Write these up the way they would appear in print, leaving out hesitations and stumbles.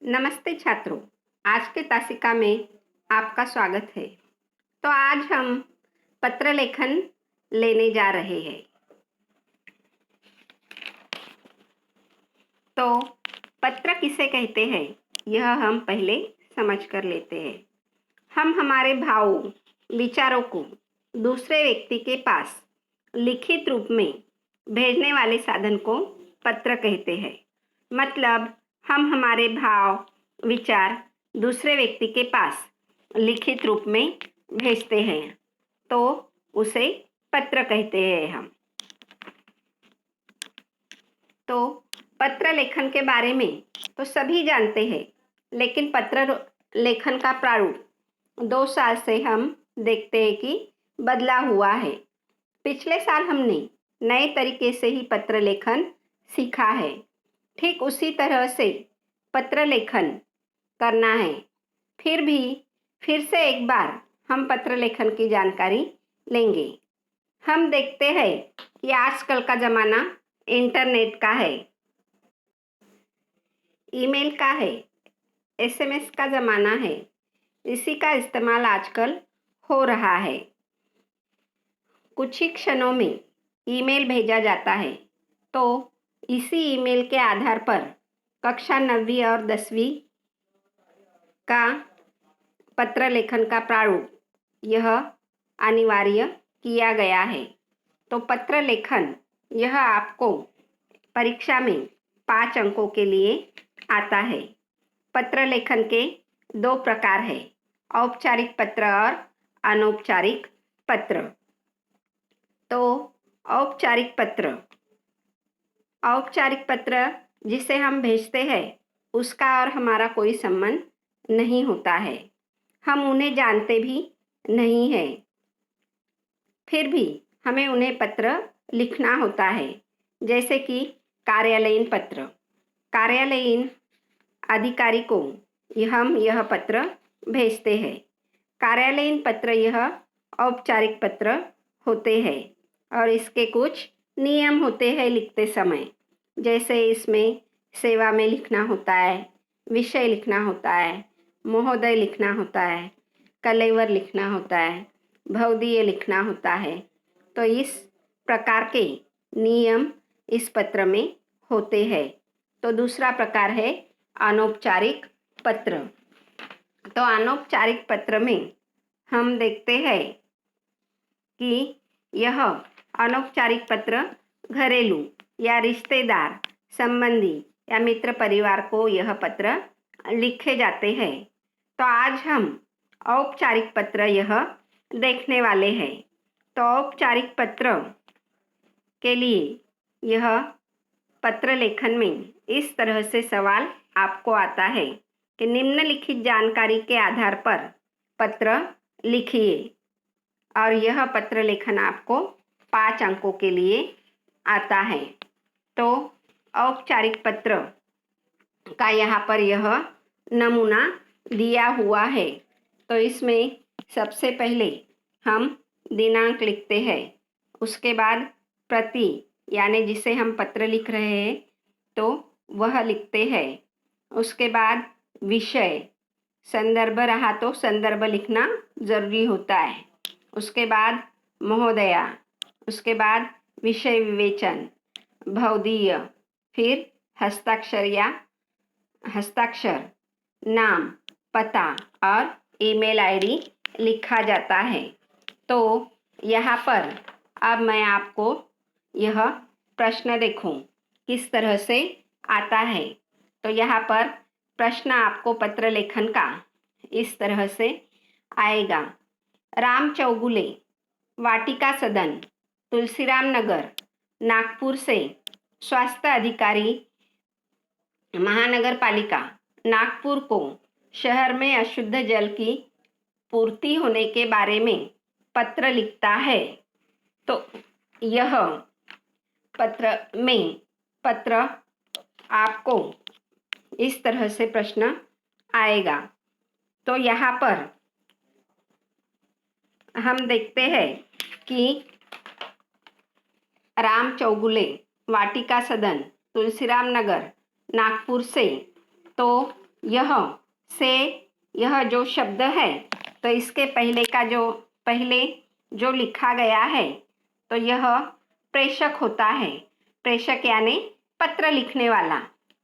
नमस्ते छात्रों, आज के तासिका में आपका स्वागत है। तो आज हम पत्र लेखन लेने जा रहे हैं। तो पत्र किसे कहते हैं, यह हम पहले समझ कर लेते हैं। हम हमारे भावों, विचारों को दूसरे व्यक्ति के पास लिखित रूप में भेजने वाले साधन को पत्र कहते हैं। मतलब हम हमारे भाव, विचार दूसरे व्यक्ति के पास लिखित रूप में भेजते हैं, तो उसे पत्र कहते हैं हम। तो पत्र लेखन के बारे में तो सभी जानते हैं, लेकिन पत्र लेखन का प्रारूप 2 साल से हम देखते हैं कि बदला हुआ है। पिछले साल हमने नए तरीके से ही पत्र लेखन सीखा है। ठीक उसी तरह से पत्र लेखन करना है। फिर से एक बार हम पत्र लेखन की जानकारी लेंगे। हम देखते हैं कि आजकल का ज़माना इंटरनेट का है, ईमेल का है, एसएमएस का ज़माना है। इसी का इस्तेमाल आजकल हो रहा है। कुछ ही क्षणों में ईमेल भेजा जाता है। तो इसी ईमेल के आधार पर कक्षा 9वीं और 10वीं का पत्र लेखन का प्रारूप यह अनिवार्य किया गया है। तो पत्र लेखन यह आपको परीक्षा में 5 अंकों के लिए आता है। पत्र लेखन के 2 प्रकार है, औपचारिक पत्र और अनौपचारिक पत्र। तो औपचारिक पत्र जिसे हम भेजते हैं, उसका और हमारा कोई संबंध नहीं होता है। हम उन्हें जानते भी नहीं हैं। फिर भी हमें उन्हें पत्र लिखना होता है, जैसे कि कार्यालयीन पत्र। कार्यालयीन अधिकारी को हम यह पत्र भेजते हैं। कार्यालयीन पत्र यह औपचारिक पत्र होते हैं और इसके कुछ नियम होते हैं लिखते समय। जैसे इसमें सेवा में लिखना होता है, विषय लिखना होता है, महोदय लिखना होता है, कलेवर लिखना होता है, भवदीय लिखना होता है। तो इस प्रकार के नियम इस पत्र में होते हैं। तो दूसरा प्रकार है अनौपचारिक पत्र। तो अनौपचारिक पत्र में हम देखते हैं कि यह अनौपचारिक पत्र घरेलू या रिश्तेदार, संबंधी या मित्र परिवार को यह पत्र लिखे जाते हैं। तो आज हम औपचारिक पत्र यह देखने वाले हैं। तो औपचारिक पत्र के लिए यह पत्र लेखन में इस तरह से सवाल आपको आता है कि निम्नलिखित जानकारी के आधार पर पत्र लिखिए। और यह पत्र लेखन आपको 5 अंकों के लिए आता है। तो औपचारिक पत्र का यहाँ पर यह नमूना दिया हुआ है। तो इसमें सबसे पहले हम दिनांक लिखते हैं, उसके बाद प्रति यानी जिसे हम पत्र लिख रहे हैं तो वह लिखते हैं। उसके बाद विषय, संदर्भ रहा तो संदर्भ लिखना ज़रूरी होता है। उसके बाद महोदया, उसके बाद विषय विवेचन, भवदीय, फिर हस्ताक्षर, नाम, पता और ईमेल आईडी लिखा जाता है। तो यहाँ पर अब मैं आपको यह प्रश्न देखूं किस तरह से आता है। तो यहाँ पर प्रश्न आपको पत्र लेखन का इस तरह से आएगा। राम चौगुले, वाटिका सदन, तुलसीराम नगर, नागपुर से स्वास्थ्य अधिकारी महानगर पालिका नागपुर को शहर में अशुद्ध जल की पूर्ति होने के बारे में पत्र लिखता है। तो यह पत्र आपको इस तरह से प्रश्न आएगा। तो यहाँ पर हम देखते हैं कि राम चौगुले, वाटिका सदन, तुलसीराम नगर, नागपुर से, तो यह से यह जो शब्द है तो इसके पहले जो लिखा गया है तो यह प्रेषक होता है। प्रेषक यानी पत्र लिखने वाला।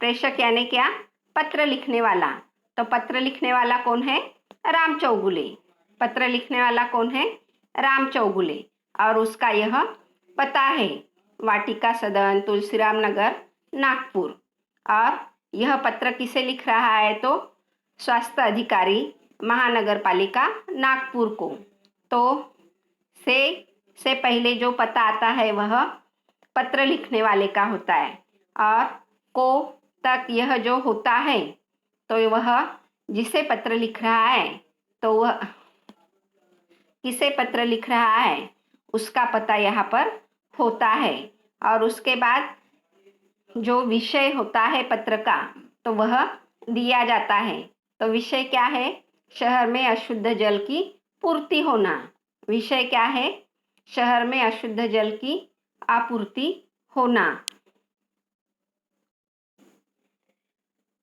प्रेषक यानी क्या? पत्र लिखने वाला। तो पत्र लिखने वाला कौन है? राम चौगुले। पत्र लिखने वाला कौन है? राम चौगुले। और उसका यह पता है वाटिका सदन, तुलसीराम नगर, नागपुर। और यह पत्र किसे लिख रहा है? तो स्वास्थ्य अधिकारी महानगर पालिका नागपुर को। तो से पहले जो पता आता है वह पत्र लिखने वाले का होता है। और को तक यह जो होता है तो वह जिसे पत्र लिख रहा है तो वह किसे पत्र लिख रहा है उसका पता यहाँ पर होता है। और उसके बाद जो विषय होता है पत्र का तो वह दिया जाता है। तो विषय क्या है? शहर में अशुद्ध जल की पूर्ति होना। विषय क्या है? शहर में अशुद्ध जल की आपूर्ति होना।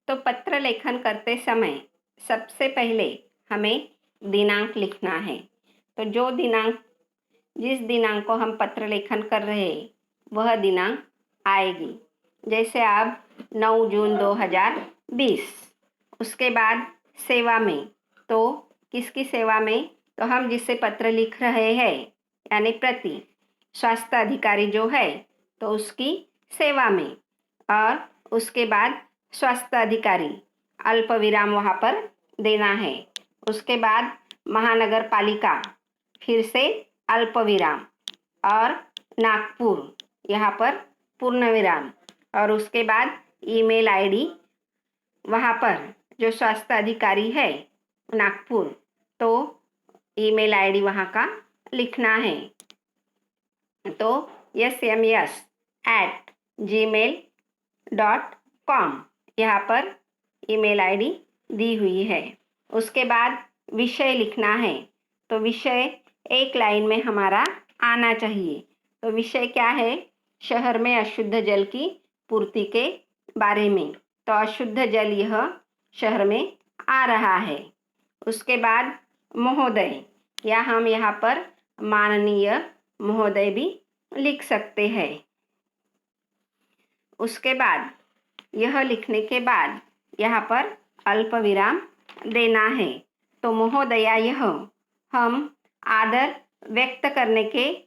तो पत्र लेखन करते समय सबसे पहले हमें दिनांक लिखना है। तो जिस दिनांक को हम पत्र लेखन कर रहे हैं वह दिनांक आएगी। जैसे आप 9 जून 2020। उसके बाद सेवा में, तो किसकी सेवा में? तो हम जिससे पत्र लिख रहे हैं यानी प्रति स्वास्थ्य अधिकारी जो है तो उसकी सेवा में। और उसके बाद स्वास्थ्य अधिकारी अल्प विराम वहाँ पर देना है। उसके बाद महानगर पालिका फिर से अल्प विराम और नागपुर यहाँ पर पूर्ण विराम। और उसके बाद ईमेल आईडी वहाँ पर जो स्वास्थ्य अधिकारी है नागपुर तो ईमेल आईडी वहाँ का लिखना है। तो sms@gmail.com यहाँ पर ईमेल आईडी दी हुई है। उसके बाद विषय लिखना है। तो विषय एक लाइन में हमारा आना चाहिए। तो विषय क्या है? शहर में अशुद्ध जल की पूर्ति के बारे में। तो अशुद्ध जल यह शहर में आ रहा है। उसके बाद महोदय, या हम यहाँ पर माननीय महोदय भी लिख सकते हैं। उसके बाद यह लिखने के बाद यहाँ पर अल्प विराम देना है। तो महोदया यह हम आदर व्यक्त करने के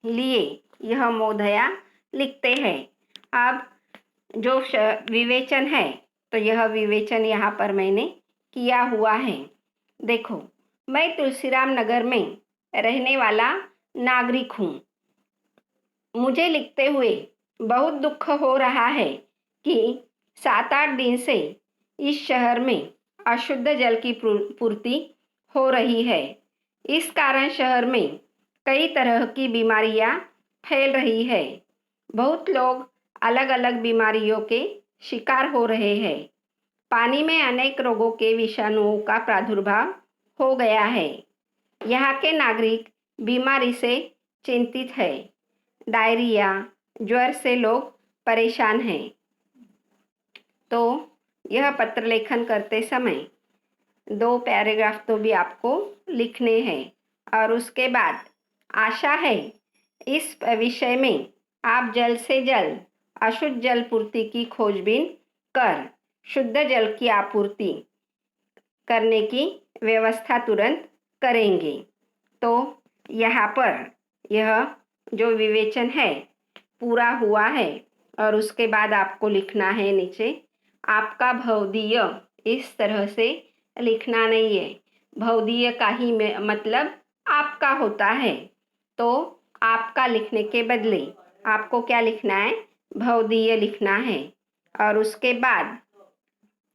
लिए यह महोदया लिखते हैं। अब जो विवेचन है तो यह विवेचन यहाँ पर मैंने किया हुआ है। देखो, मैं तुलसीराम नगर में रहने वाला नागरिक हूँ। मुझे लिखते हुए बहुत दुख हो रहा है कि 7-8 दिन से इस शहर में अशुद्ध जल की पूर्ति हो रही है। इस कारण शहर में कई तरह की बीमारियां फैल रही है। बहुत लोग अलग अलग बीमारियों के शिकार हो रहे हैं। पानी में अनेक रोगों के विषाणुओं का प्रादुर्भाव हो गया है। यहाँ के नागरिक बीमारी से चिंतित है। डायरिया, ज्वर से लोग परेशान हैं। तो यह पत्र लेखन करते समय 2 पैराग्राफ तो भी आपको लिखने हैं। और उसके बाद आशा है इस विषय में आप जल्द से जल्द अशुद्ध जल पूर्ति की खोजबीन कर शुद्ध जल की आपूर्ति करने की व्यवस्था तुरंत करेंगे। तो यहाँ पर यह जो विवेचन है पूरा हुआ है। और उसके बाद आपको लिखना है नीचे आपका भवदीय। इस तरह से लिखना नहीं है। भवदीय का ही मतलब आपका होता है। तो आपका लिखने के बदले आपको क्या लिखना है? भवदीय लिखना है। और उसके बाद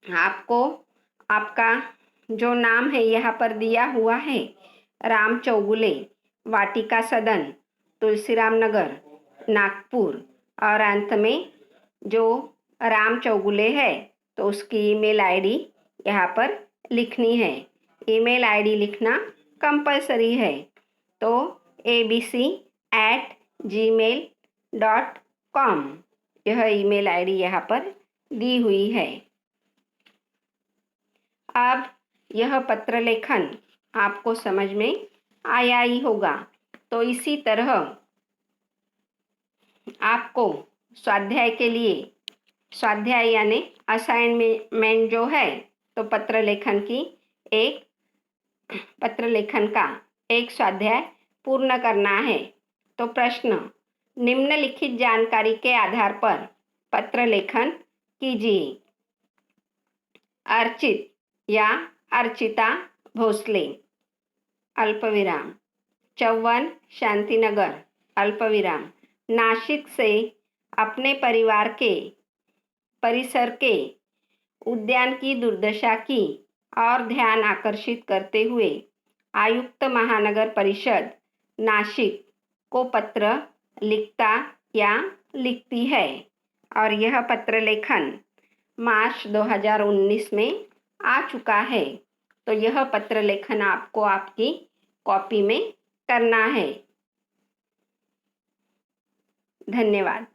आपको आपका जो नाम है यहाँ पर दिया हुआ है राम चौगुले, वाटिका सदन, तुलसीराम नगर, नागपुर। और अंत में जो राम चौगुले है तो उसकी ईमेल आईडी यहाँ पर लिखनी है। ईमेल आईडी लिखना कंपलसरी है। तो abc@gmail.com यह ईमेल आईडी यहाँ पर दी हुई है। अब यह पत्र लेखन आपको समझ में आया ही होगा। तो इसी तरह आपको स्वाध्याय के लिए, स्वाध्याय यानी असाइनमेंट जो है, तो पत्र लेखन का एक स्वाध्याय पूर्ण करना है। तो प्रश्न, निम्नलिखित जानकारी के आधार पर पत्र लेखन कीजिए। अर्चित या अर्चिता भोसले, अल्पविराम, 54 शांतिनगर, अल्पविराम, नासिक से अपने परिसर के उद्यान की दुर्दशा की और ध्यान आकर्षित करते हुए आयुक्त महानगर परिषद नासिक को पत्र लिखता या लिखती है। और यह पत्र लेखन मार्च 2019 में आ चुका है। तो यह पत्र लेखन आपको आपकी कॉपी में करना है। धन्यवाद।